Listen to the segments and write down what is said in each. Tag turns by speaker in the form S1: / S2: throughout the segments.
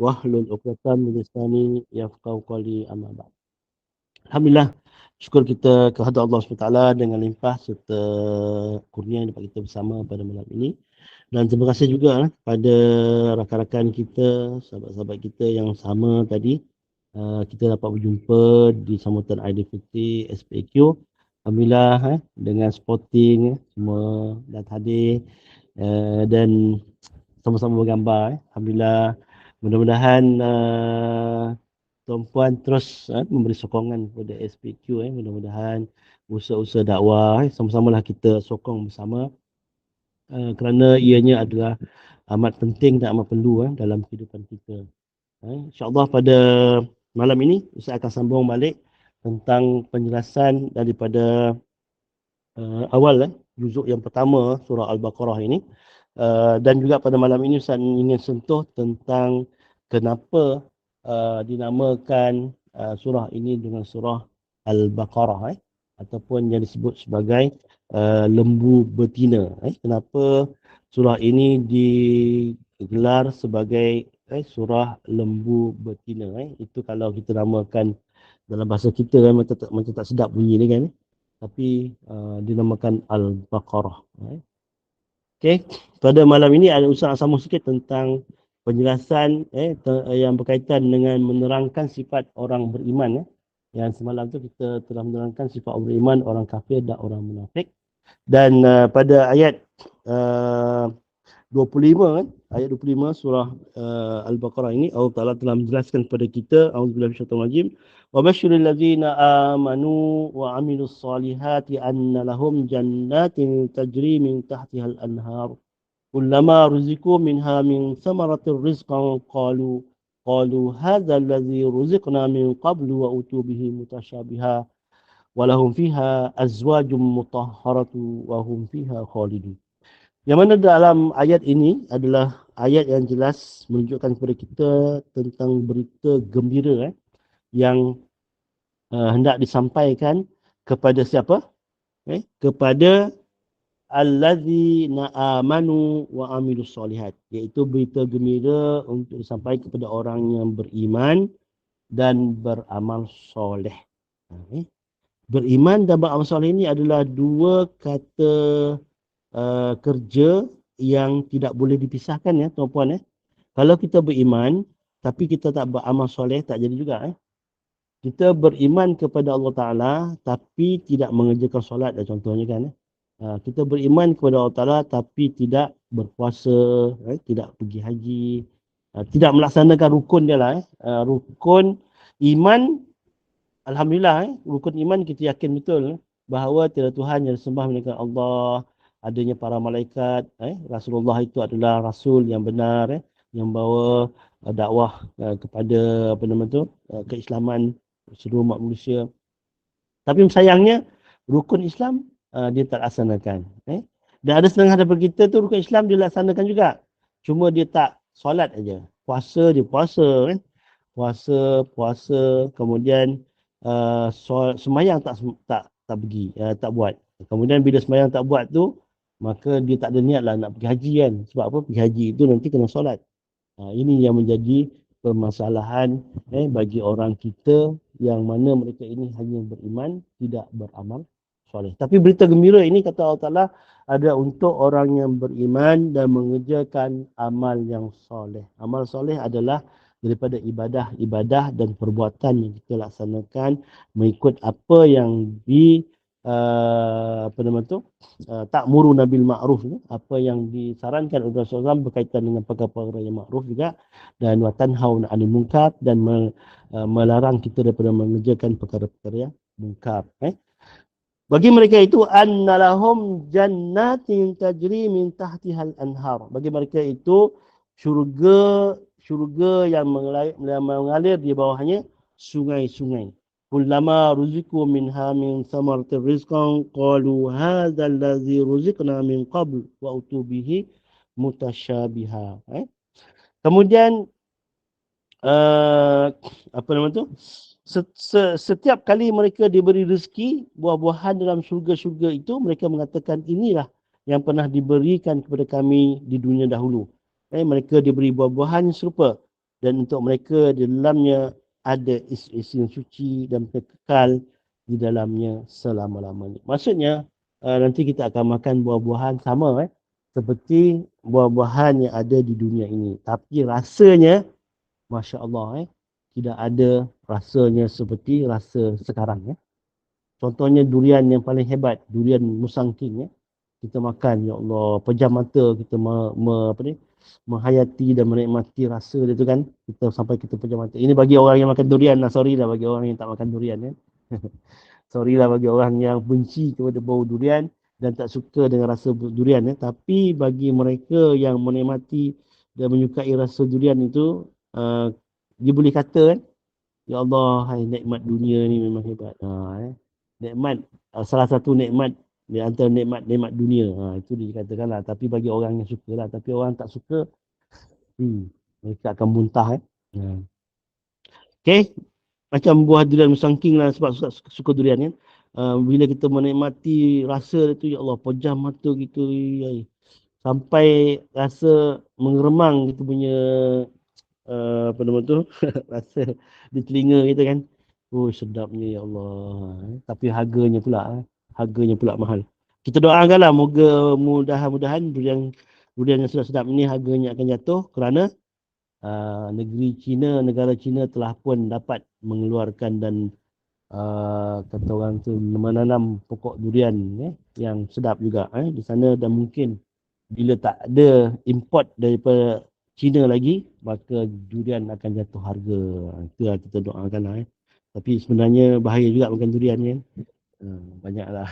S1: wahlul 'uqdatam min lisani yafqahu qawli, amma ba'd. Alhamdulillah, syukur kita kehadrat Allah SWT dengan limpah serta kurnia yang dapat kita bersama pada malam ini. Dan terima kasih juga kepada rakan-rakan kita, sahabat-sahabat kita yang sama tadi. Kita dapat berjumpa di sambutan Aidilfitri SPQ. Alhamdulillah dengan sporting semua dan hadir dan sama-sama bergambar. Alhamdulillah, mudah-mudahan tuan-puan terus memberi sokongan kepada SPQ. Mudah-mudahan usaha-usaha dakwah sama-samalah kita sokong bersama kerana ianya adalah amat penting dan amat perlu dalam kehidupan kita. InsyaAllah pada malam ini Ustaz akan sambung balik tentang penjelasan daripada awal juzuk yang pertama surah Al-Baqarah ini. Dan juga pada malam ini Ustaz ingin sentuh tentang kenapa dinamakan surah ini dengan surah Al-Baqarah ataupun yang disebut sebagai lembu betina. Kenapa surah ini digelar sebagai surah lembu betina. Itu kalau kita namakan dalam bahasa kita macam tak sedap bunyi ni kan. Tapi dinamakan Al-Baqarah. Okey, pada malam ini ada usaha sambung sikit tentang penjelasan yang berkaitan dengan menerangkan sifat orang beriman. Yang semalam tu kita telah menerangkan sifat orang beriman, orang kafir dan orang munafik. Dan pada ayat 25 ayat 25 surah Al-Baqarah ini Allah Taala telah menjelaskan kepada kita, auzubillahi minasyaitonir rajim, wa basyiril ladzina amanu wa amilus solihati anna lahum jannatin tajri min tahtihal anhar kullama ruziqu minha min samaratir rizqan qalu hadza alladzi ruziqna min qablu wa utubihi mutasyabiha wa lahum fiha azwajum mutahharatu wa hum fiha khalidun. Yang mana dalam ayat ini adalah ayat yang jelas menunjukkan kepada kita tentang berita gembira yang hendak disampaikan kepada siapa? Kepada allazina amanu wa amilus solihat, iaitu berita gembira untuk disampaikan kepada orang yang beriman dan beramal soleh. Beriman dan beramal soleh ini adalah dua kata kerja yang tidak boleh dipisahkan tuan-puan. Kalau kita beriman tapi kita tak beramal soleh, tak jadi juga. Kita beriman kepada Allah Ta'ala tapi tidak mengerjakan solat contohnya kan. Kita beriman kepada Allah Ta'ala tapi tidak berpuasa, tidak pergi haji, tidak melaksanakan rukun dia lah. Rukun iman, alhamdulillah, rukun iman kita yakin betul bahawa tiada Tuhan yang disembah melainkan Allah, adanya para malaikat, Rasulullah itu adalah rasul yang benar, yang bawa dakwah kepada keislaman seluruh umat manusia. Tapi sayangnya rukun Islam dia tak laksanakan. Dan ada setengah daripada kita tu rukun Islam dia laksanakan juga. Cuma dia tak solat aja. Puasa dia puasa puasa, kemudian sembahyang tak pergi, tak buat. Kemudian bila sembahyang tak buat tu, maka dia tak ada niat lah nak pergi haji kan. Sebab apa? Pergi haji itu nanti kena solat. Ini yang menjadi permasalahan bagi orang kita yang mana mereka ini hanya beriman, tidak beramal soleh. Tapi berita gembira ini kata Allah Ta'ala ada untuk orang yang beriman dan mengerjakan amal yang soleh. Amal soleh adalah daripada ibadah dan perbuatan yang kita laksanakan mengikut apa yang takmuru nabil ma'ruf, apa yang disarankan oleh Rasulullah SAW berkaitan dengan perkara-perkara yang ma'ruf juga, dan wa tanhauna 'anil munkar, dan melarang kita daripada mengerjakan perkara-perkara yang munkar. Bagi mereka itu annalahum jannatin tajri min tahtihal anhar. Bagi mereka itu syurga yang mengalir di bawahnya sungai-sungai. Kullama ruziku minha min samaratir rizqan qalu hadzal ladzi ruziqna min qabl wa utubihi mutasyabiha. Kemudian setiap kali mereka diberi rezeki buah-buahan dalam syurga-syurga itu, mereka mengatakan inilah yang pernah diberikan kepada kami di dunia dahulu. Mereka diberi buah-buahan serupa. dan untuk mereka di dalamnya ada isi yang suci dan kekal di dalamnya selama-lamanya. Maksudnya nanti kita akan makan buah-buahan sama seperti buah-buahan yang ada di dunia ini. Tapi rasanya, Masya Allah, tidak ada rasanya seperti rasa sekarang. Contohnya durian yang paling hebat, durian Musang King. Kita makan, ya Allah, pejam mata kita menghayati dan menikmati rasa dia tu kan. Kita sampai kita pejam mata. Ini bagi orang yang makan durian lah, sorry lah bagi orang yang tak makan durian. Sorry lah bagi orang yang benci kepada bau durian dan tak suka dengan rasa durian. Tapi bagi mereka yang menikmati dan menyukai rasa durian itu, dia boleh kata ya Allah, hai nikmat dunia ni memang hebat. Nikmat, salah satu nikmat di antara nikmat-nikmat dunia. Itu dikatakan lah. Tapi bagi orang yang suka lah. Tapi orang tak suka, mereka akan muntah. Okay. Macam buah durian Musang King lah sebab suka durian kan. Bila kita menikmati rasa tu, ya Allah, pejam mata gitu. Sampai rasa mengeremang kita punya apa nama tu rasa di telinga kita kan. Oh sedapnya ya Allah. Tapi harganya pula mahal. Kita doakanlah moga mudah-mudahan durian yang sedap-sedap ini harganya akan jatuh kerana negara China telah pun dapat mengeluarkan dan kata orang tu menanam pokok durian yang sedap juga di sana, dan mungkin bila tak ada import daripada China lagi, maka durian akan jatuh harga. Itulah kita doakan lah. Tapi sebenarnya bahaya juga makan durian kan. Banyaklah.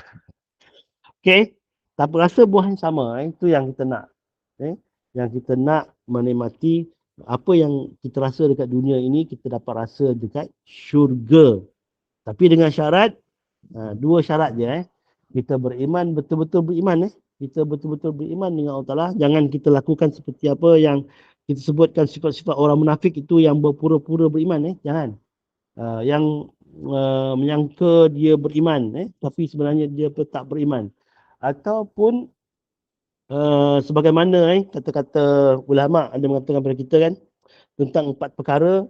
S1: Okey. Tak rasa buah yang sama. Itu yang kita nak. Yang kita nak menikmati apa yang kita rasa dekat dunia ini, kita dapat rasa dekat syurga. Tapi dengan syarat, dua syarat je. Kita beriman, betul-betul beriman. Kita betul-betul beriman dengan Allah Ta'ala. Jangan kita lakukan seperti apa yang kita sebutkan sifat-sifat orang munafik itu yang berpura-pura beriman. Jangan. Yang menyangka dia beriman. Tapi sebenarnya dia tak beriman. Ataupun sebagaimana kata-kata ulama' ada mengatakan kepada kita kan, tentang 4 perkara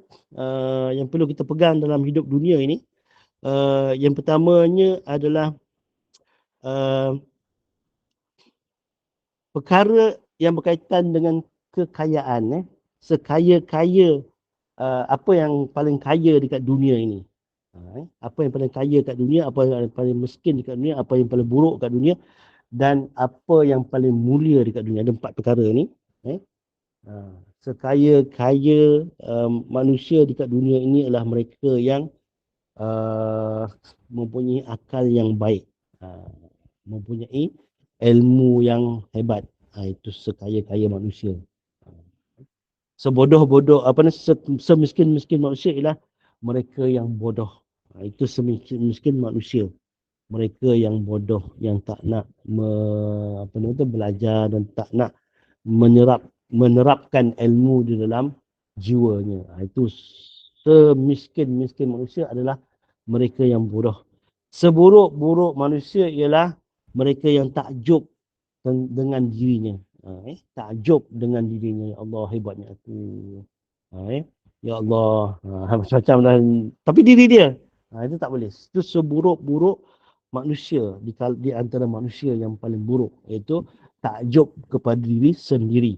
S1: yang perlu kita pegang dalam hidup dunia ini. Yang pertamanya adalah perkara yang berkaitan dengan kekayaan. Sekaya-kaya apa yang paling kaya dekat dunia ini. Apa yang paling kaya dekat dunia, apa yang paling miskin dekat dunia, apa yang paling buruk dekat dunia, dan apa yang paling mulia dekat dunia. Ada 4 perkara ni. Sekaya-kaya manusia dekat dunia ini adalah mereka yang mempunyai akal yang baik, mempunyai ilmu yang hebat. Itu sekaya-kaya manusia. Sebodoh-bodoh semiskin-miskin manusia ialah mereka yang bodoh. Itu semiskin manusia. Mereka yang bodoh, yang tak nak belajar dan tak nak menerapkan ilmu di dalam jiwanya. Itu semiskin-miskin manusia adalah mereka yang bodoh. Seburuk-buruk manusia ialah mereka yang takjub dengan dirinya. Takjub dengan dirinya. Ya Allah, hebatnya aku. Ya Allah. Macam-macam lah. Tapi diri dia. Itu tak boleh. Itu seburuk-buruk manusia di antara manusia yang paling buruk. Iaitu takjub kepada diri sendiri.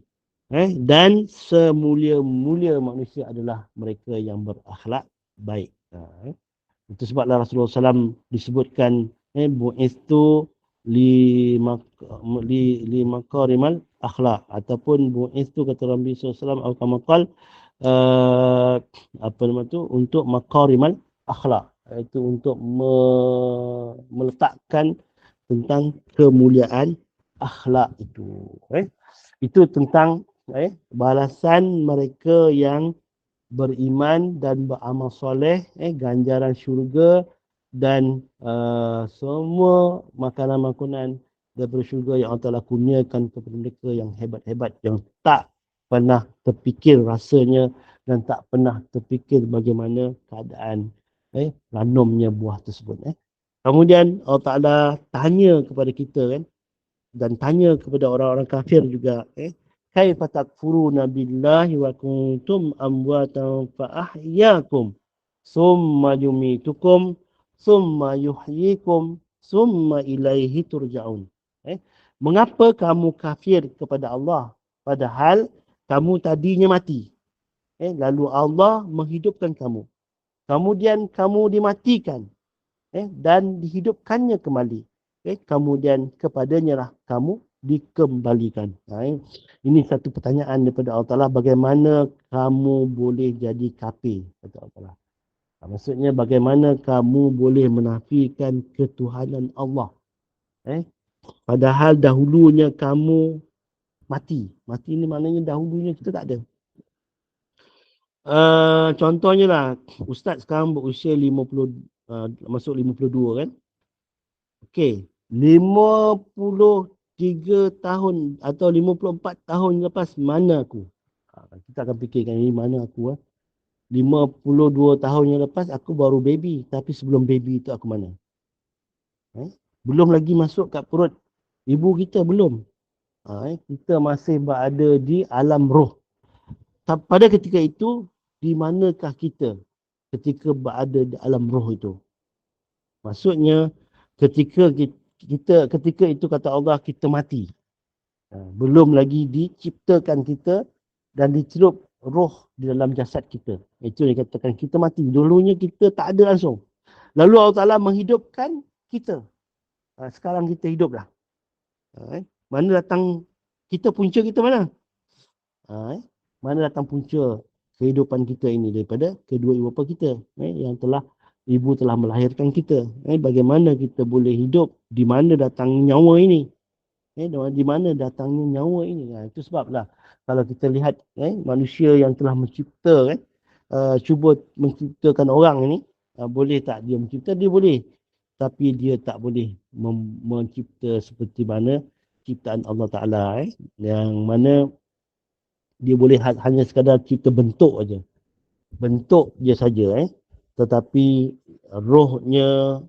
S1: Dan semulia-mulia manusia adalah mereka yang berakhlak baik. Itu sebablah Rasulullah SAW disebutkan bu'istu li makarimal akhlak, ataupun bu'istu kata Nabi SAW atau kamakal untuk makarimal akhlak, iaitu untuk meletakkan tentang kemuliaan akhlak itu. Itu tentang balasan mereka yang beriman dan beramal soleh, ganjaran syurga dan semua makanan-makanan daripada syurga yang Allah Ta'ala kurniakan kepada mereka yang hebat-hebat, yang tak pernah terfikir rasanya dan tak pernah terfikir bagaimana keadaan ranumnya buah tersebut. Kemudian Allah Ta'ala tanya kepada kita kan, dan tanya kepada orang-orang kafir juga, kaifa takfuruna billahi wa kuntum amwatan fa ahyakum summa yumitukum summa yuhyikum summa ilaihi turja'un. Mengapa kamu kafir kepada Allah padahal kamu tadinya mati? Lalu Allah menghidupkan kamu. Kemudian kamu dimatikan. Dan dihidupkannya kembali. Kemudian kepadanya lah kamu dikembalikan. Ini satu pertanyaan daripada Allah Ta'ala. Bagaimana kamu boleh jadi kafir? Kata Allah Ta'ala. Maksudnya bagaimana kamu boleh menafikan ketuhanan Allah? Padahal dahulunya kamu mati. Mati ni maknanya dahulunya kita tak ada. Contohnya lah, Ustaz sekarang berusia 50, masuk 52 kan? Okey, 53 tahun atau 54 tahun lepas mana aku? Kita akan fikirkan ini mana aku. 52 tahun yang lepas aku baru baby. Tapi sebelum baby itu aku mana? Belum lagi masuk kat perut ibu kita, belum. Kita masih berada di alam roh. Pada ketika itu, di manakah kita ketika berada di alam roh itu? Maksudnya, ketika itu kata Allah, kita mati. Belum lagi diciptakan kita dan ditiup roh di dalam jasad kita. Itu yang dikatakan kita mati. Dulunya kita tak ada langsung. Lalu Allah Ta'ala menghidupkan kita. Sekarang kita hidup lah. Mana datang kita, punca kita mana? Mana datang punca kehidupan kita ini? Daripada kedua ibu bapa kita yang ibu telah melahirkan kita. Bagaimana kita boleh hidup? Di mana datang nyawa ini? Di mana datangnya nyawa ini? Itu sebablah kalau kita lihat manusia yang telah mencipta, cuba menciptakan orang ini, boleh tak dia mencipta? Dia boleh. Tapi dia tak boleh mencipta seperti mana ciptaan Allah Ta'ala. Yang mana dia boleh hanya sekadar cipta bentuk aja. Bentuk je saja. Tetapi rohnya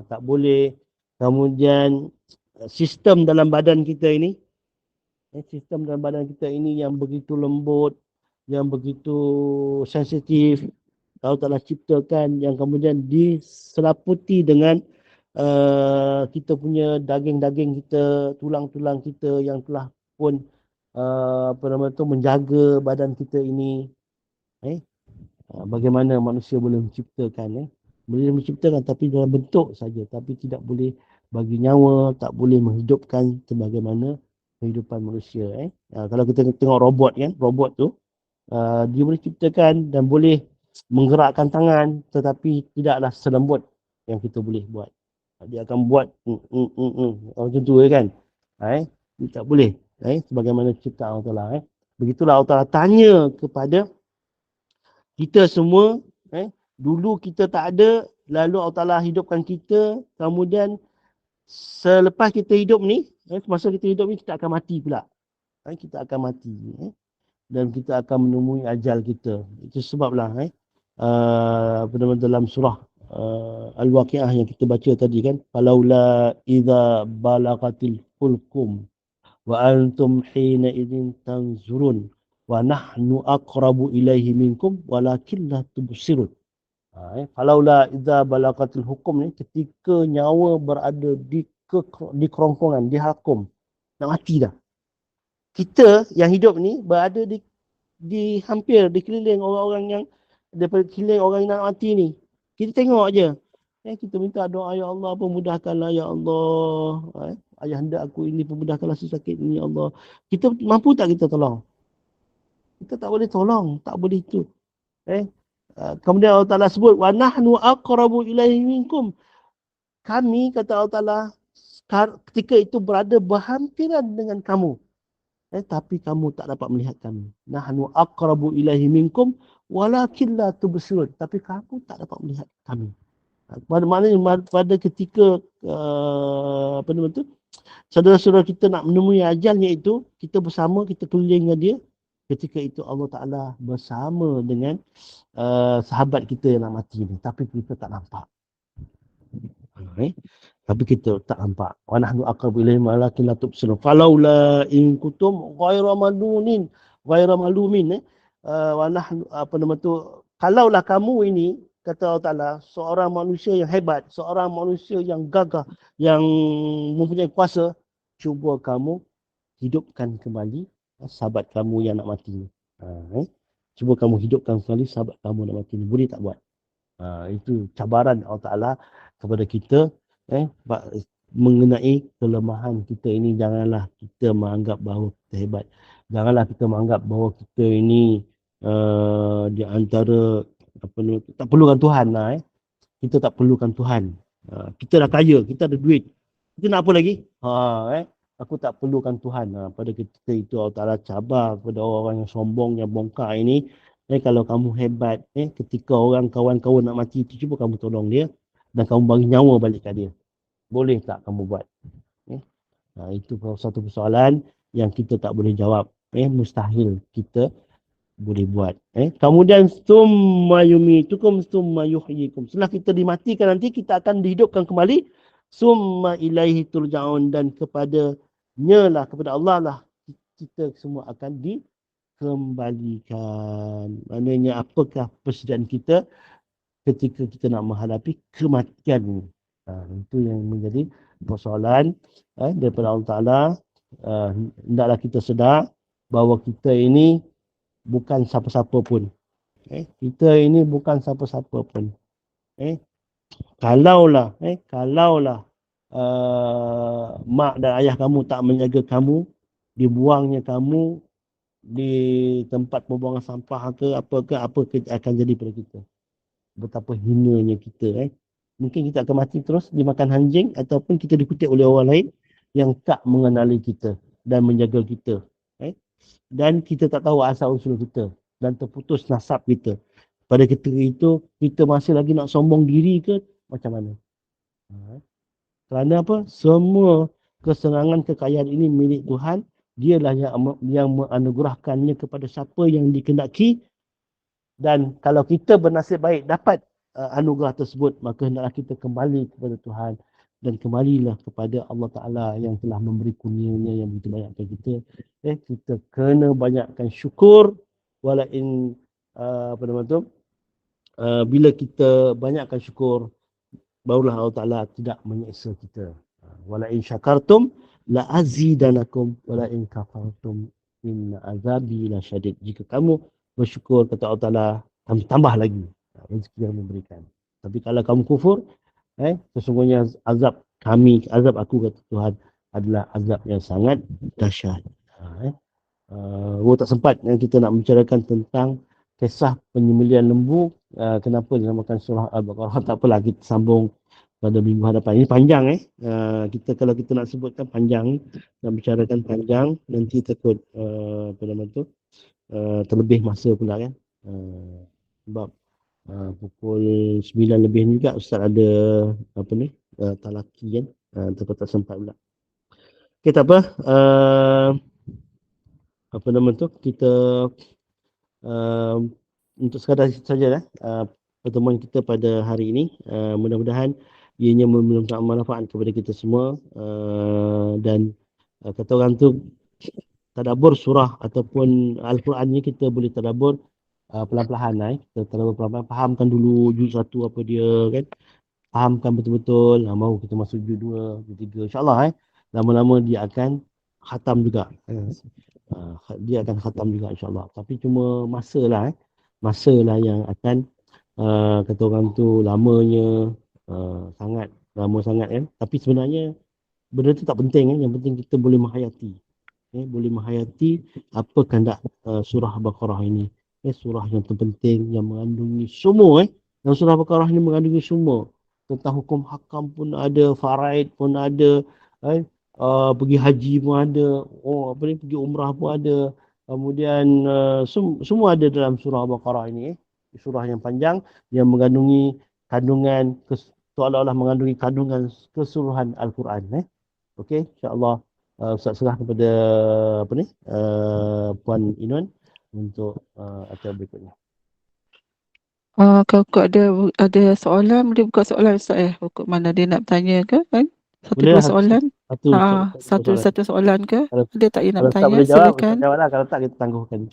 S1: tak boleh. Kemudian sistem dalam badan kita ini, yang begitu lembut, yang begitu sensitif, kalau telah ciptakan, yang kemudian diselaputi dengan kita punya daging-daging kita, tulang-tulang kita yang telah pun menjaga badan kita ini. Bagaimana manusia boleh menciptakan? Boleh menciptakan tapi dalam bentuk saja, tapi tidak boleh bagi nyawa, tak boleh menghidupkan sebagaimana kehidupan manusia. Kalau kita tengok robot kan, robot tu dia boleh ciptakan dan boleh menggerakkan tangan, tetapi tidaklah selembut yang kita boleh buat. Dia akan buat macam tu kan. Dia tak boleh. Sebagaimana ciptaan Allah Ta'ala. Begitulah Allah Ta'ala tanya kepada kita semua. Dulu kita tak ada, lalu Allah Ta'ala hidupkan kita. Kemudian selepas kita hidup ni, semasa kita hidup ni, kita akan mati pula. Kita akan mati. Dan kita akan menemui ajal kita. Itu sebablah dalam surah Al-Waqi'ah yang kita baca tadi kan, falaula idza balagatil hulqum wa antum hina idzin tanzurun wa nahnu aqrabu ilaihi minkum walakin la tubsirun. Falaula idza balagatil hukum ni, ketika nyawa berada di kerongkongan, di hakum, nak mati dah. Kita yang hidup ni berada di hampir dikeliling orang-orang yang daripada keliling orang yang nak mati ni. Kita tengok aje. Kita minta doa, ya Allah pemudahkanlah ya Allah. Ayahanda aku ini pemudahkanlah si sakit ini ya Allah. Kita mampu tak kita tolong? Kita tak boleh tolong, tak boleh itu. Kemudian Allah Ta'ala sebut wa nahnu aqrabu ilaihi minkum. Kami, kata Allah Ta'ala, ketika itu berada berhampiran dengan kamu. Tapi kamu tak dapat melihat kami. Nahnu aqrabu ilaihi minkum walakin la tubsirun. Tapi kamu tak dapat melihat kami. Pada ketika saudara-saudara kita nak menemui ajalnya itu, kita bersama, kita keliling dengan dia. Ketika itu Allah Ta'ala bersama dengan sahabat kita yang nak mati ni. Tapi kita tak nampak. Eh? Tapi kita tak nampak. Wa nahnu aqrabu ilaihi walakin la tubsirun. Falaula in kuntum ghaira malumin, ghaira malumin wa nahnu apa nama tu, kalaulah kamu ini, kata Allah Taala, seorang manusia yang hebat, seorang manusia yang gagah, yang mempunyai kuasa, cuba kamu hidupkan kembali sahabat kamu yang nak mati. Ha, eh? Cuba kamu hidupkan kembali sahabat kamu nak mati. Boleh tak buat? Itu cabaran Allah Ta'ala kepada kita, mengenai kelemahan kita ini. Janganlah kita menganggap bahawa kita hebat. Janganlah kita menganggap bahawa kita ini di antara apa ni, tak perlukan Tuhan lah. Kita tak perlukan Tuhan. Kita dah kaya, kita ada duit. Kita nak apa lagi? Aku tak perlukan Tuhan. Pada ketika itu Allah Ta'ala cabar kepada orang yang sombong, yang bongkar ini. Kalau kamu hebat, ketika orang kawan-kawan nak mati itu, cuba kamu tolong dia dan kamu bagi nyawa balik kat dia. Boleh tak kamu buat? Itu satu persoalan yang kita tak boleh jawab. Mustahil kita boleh buat. Kemudian summa yumitukum summa yuhyikum. Setelah kita dimatikan nanti, kita akan dihidupkan kembali. Summa ilaihi turja'un, dan kepadanya lah, kepada Allah lah kita semua akan dikembalikan. Maknanya apakah persediaan kita ketika kita nak menghadapi kematian. Itu yang menjadi persoalan daripada Allah Ta'ala. Hendaklah kita sedar bahawa kita ini bukan siapa-siapa pun. Kita ini bukan siapa-siapa pun. Kalaulah mak dan ayah kamu tak menjaga kamu, dibuangnya kamu di tempat pembuangan sampah ke apa akan jadi pada kita. Betapa hinanya kita. Mungkin kita akan mati terus dimakan anjing, ataupun kita dikutip oleh orang lain yang tak mengenali kita dan menjaga kita. Dan kita tak tahu asal usul kita dan terputus nasab kita. Pada ketika itu, kita masih lagi nak sombong diri ke macam mana? Kerana apa? Semua kesenangan, kekayaan ini milik Tuhan. Dialah yang menganugerahkannya kepada siapa yang dikehendaki. Dan kalau kita bernasib baik dapat anugerah tersebut, maka hendaklah kita kembali kepada Tuhan dan kembalilah kepada Allah Ta'ala yang telah memberi kurnianya yang begitu banyak kepada kita. Kita kena banyakkan syukur. Walain apa nama tu, bila kita banyakkan syukur, barulah Allah Ta'ala tidak menyeksa kita. Walain syakartum la azidanakum walain kafartum inna azabi la syadid. Jika kamu bersyukur, kata Allah Ta'ala, kami tambah lagi rezeki yang memberikan. Tapi kalau kamu kufur, sesungguhnya azab kami, azab aku, kata Tuhan, adalah azab yang sangat dahsyat. Tak sempat kita nak membicarakan tentang kisah penyembelihan lembu. Kenapa dinamakan surah Al-Baqarah? Tak apalah, kita sambung pada minggu hadapan. Ini panjang kita kalau kita nak sebutkan panjang, nak bicarakan panjang, nanti takut apa nama tu, terlebih masa pula kan. Sebab pukul 9 lebih juga Ustaz ada apa ni, talaki kan. Takut tak sempat pula. Okay, tak apa. Apa nama tu, kita untuk sekadar saja pertemuan kita pada hari ini. Mudah-mudahan ianya memberikan manfaat kepada kita semua. Dan kata orang tu, tadabbur surah ataupun Al-Quran ni kita boleh tadabbur pelan-pelan. Kita tadabbur pelan-pelan, fahamkan dulu juz 1 apa dia kan. Fahamkan betul-betul, baru kita masuk juz 2, juz 3. InsyaAllah lama-lama dia akan khatam juga. Dia akan khatam juga insyaAllah. Tapi cuma masalah yang akan kata orang tu lamanya, sangat lama sangat kan. Tapi sebenarnya benda tu tak penting. Yang penting kita boleh menghayati. Boleh menghayati apa kehendak surah Al-Baqarah ini. Surah yang terpenting, yang mengandungi semua. Yang surah Al-Baqarah ini mengandungi semua. Tentang hukum hakam pun ada, faraid pun ada, pergi haji pun ada, pergi umrah pun ada. Kemudian semua ada dalam surah Al-Baqarah ini. Surah yang panjang yang mengandungi kandungan, seolah-olah mengandungi kandungan keseluruhan Al-Quran. Okey, insya-Allah Ustaz serah kepada apa ni, Puan Inun untuk acara berikutnya.
S2: Kalau ada soalan, boleh buka soalan Ustaz Pokok mana dia nak bertanya ke kan? Satu
S1: Boleh
S2: dua
S1: lah
S2: soalan.
S1: satu soalan.
S2: Satu soalan ke?
S1: Kalau,
S2: Ada tak yang nak
S1: kalau tak
S2: bertanya?
S1: boleh jawab, Ustaz
S2: Silakan.
S1: jawab lah. Kalau tak, kita tangguhkan.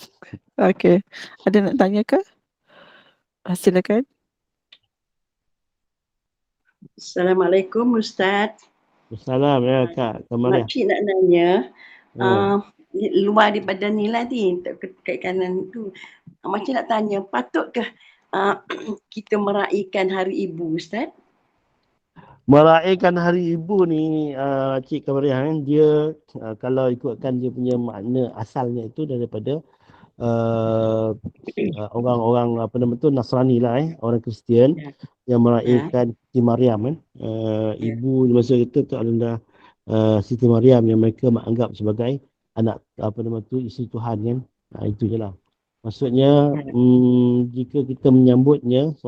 S2: Okey. Ada nak tanya ke? Silakan.
S3: Assalamualaikum Ustaz.
S1: Salam ya Kak Kamaria.
S3: Makcik nak nanya,
S1: Oh.
S3: luar daripada ni lah ni, untuk kanan tu. Makcik nak tanya, patutkah kita meraihkan Hari Ibu Ustaz?
S1: Meraihkan Hari Ibu ni, Cik Kamaria, dia kalau ikutkan dia punya makna asalnya itu daripada orang-orang apa nama tu, Nasrani lah, orang Kristian yang meraihkan Siti Maryam ibu di masa itu adalah Siti Maryam yang mereka menganggap sebagai anak apa nama tu, isteri Tuhan kan. Itu je lah. Maksudnya jika kita menyambutnya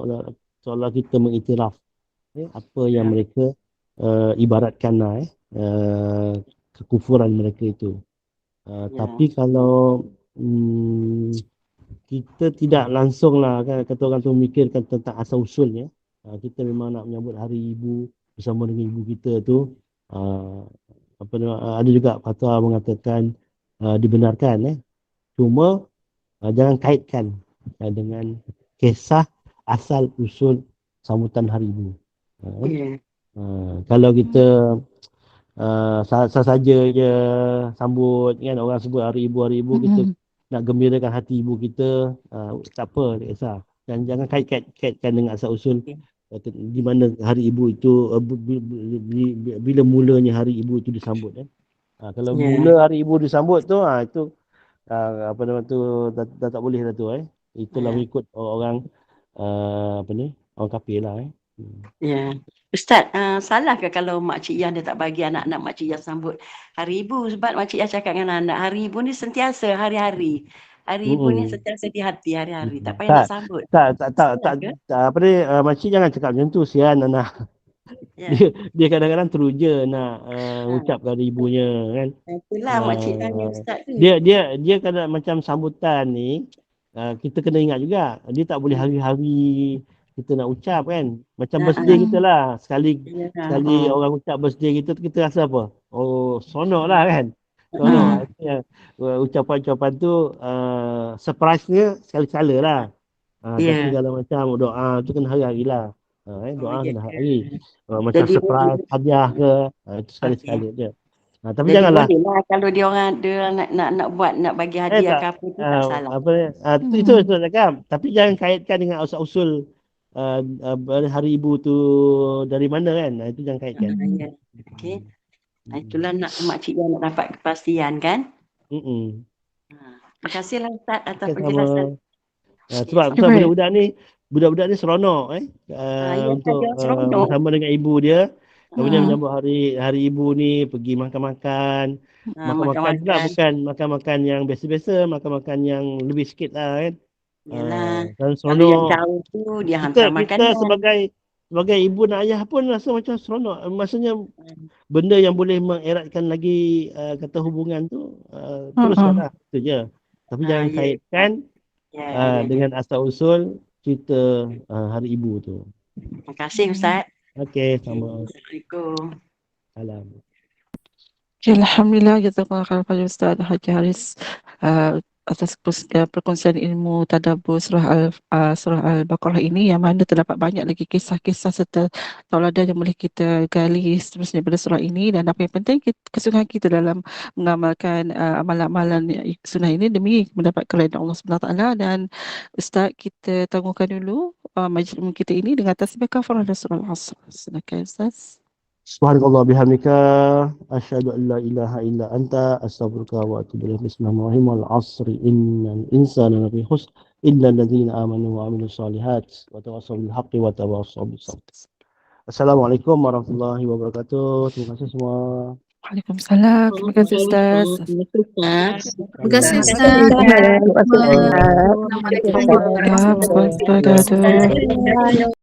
S1: seolah kita mengiktiraf apa yang mereka ibaratkan lah kekufuran mereka itu. Tapi kalau kita tidak langsung lah kan, kata orang tu memikirkan tentang asal usulnya, kita memang nak menyambut Hari Ibu bersama dengan ibu kita tu, ada juga fatwa mengatakan dibenarkan cuma jangan kaitkan dengan kisah asal usul sambutan Hari Ibu. Kalau kita saja je sambut kan, orang sebut Hari Ibu kita nak gembirakan hati ibu kita, tak apa, tak kisah. Dan jangan kaitkan dengan asal usul di mana Hari Ibu itu bila mulanya Hari Ibu itu disambut kalau mula Hari Ibu disambut tu itu apa nama tu dah tak boleh dah tu itulah mengikut orang orang kafir lah
S3: Ustaz, salah ke kalau Makcik Yah dia tak bagi anak-anak Makcik Yah sambut Hari Ibu? Sebab Makcik Yah cakap dengan anak, Hari Ibu ni sentiasa hari-hari. Hari Ibu ni sentiasa di hati hari-hari. Tak payah nak sambut.
S1: Tak apa ni, Makcik jangan cakap macam tu, sian anak. Dia kadang-kadang teruja nak ucapkan Hari Ibunya kan.
S3: Itulah Makcik tanya Ustaz tu.
S1: Dia kadang macam sambutan ni, kita kena ingat juga, dia tak boleh hari-hari kita nak ucap kan. Macam birthday kita lah. Sekali orang ucap birthday kita rasa apa? Oh, seronok lah kan. Seronok. Ucapan-ucapan tu surprise-nya sekali-sekala lah. Tapi kalau macam doa tu kena hari-hari lah. Doa kena hari. Macam surprise, hadiah ke, itu sekali-sekala je. Tapi
S3: jadi
S1: janganlah.
S3: Boleh lah kalau dia nak buat, nak bagi hadiah ke apa tu tak salah.
S1: Itu saya cakap. Tapi jangan kaitkan dengan usul Hari Ibu tu dari mana kan. Itu jangan kaitkan.
S3: Okey. Itulah nak Makcik Yah nak dapat kepastian kan. Terima kasihlah Ustaz atas penjelasan.
S1: Sebab budak-budak ni seronok untuk bersama dengan ibu dia. Kemudian menyambut hari Ibu ni, pergi makan-makan. Makan-makan pula bukan makan-makan yang biasa-biasa, makan-makan yang lebih sikit lah kan. Dan seronok.
S3: Kalau yang jauh tu dia hantar makanan.
S1: Kita sebagai ibu dan ayah pun rasa macam seronok. Maksudnya benda yang boleh mengeratkan lagi kata hubungan tu teruskanlah. Itu je. Tapi jangan kaitkan dengan asal usul cerita Hari Ibu tu.
S3: Terima kasih Ustaz.
S1: Okey, sama.
S3: Assalamualaikum.
S1: Salam.
S2: Alhamdulillah, jazakallah khairan kepada Ustaz Haji Haris atas perkongsian ilmu tadabbur surah Al-Baqarah ini, yang mana terdapat banyak lagi kisah-kisah serta tauladan yang boleh kita gali seterusnya pada surah ini. Dan apa yang penting, kesungguhan kita dalam mengamalkan amalan-amalan sunnah ini demi mendapat keridhaan Allah SWT. Dan Ustaz, kita tangguhkan dulu majlis kita ini dengan tasbih kafarah dan surah Al-Asr. Silakan Ustaz.
S1: Subhanallah bihamdika asyhadu an la ilaha illa anta astaghfiruka wa atubu ilaik. Bismillahirrahmanirrahim. Wal 'asri innal insana lafi khusr illa alladziina aamanu wa 'amilus shalihat wa tawassaw bil haqqi wa tawassaw bis sabr. Assalamualaikum warahmatullahi wabarakatuh. Terima kasih semua.
S2: Waalaikumsalam. Terima kasih Ustaz.
S4: Terima kasih Ustaz.
S2: Assalamualaikum warahmatullahi wabarakatuh.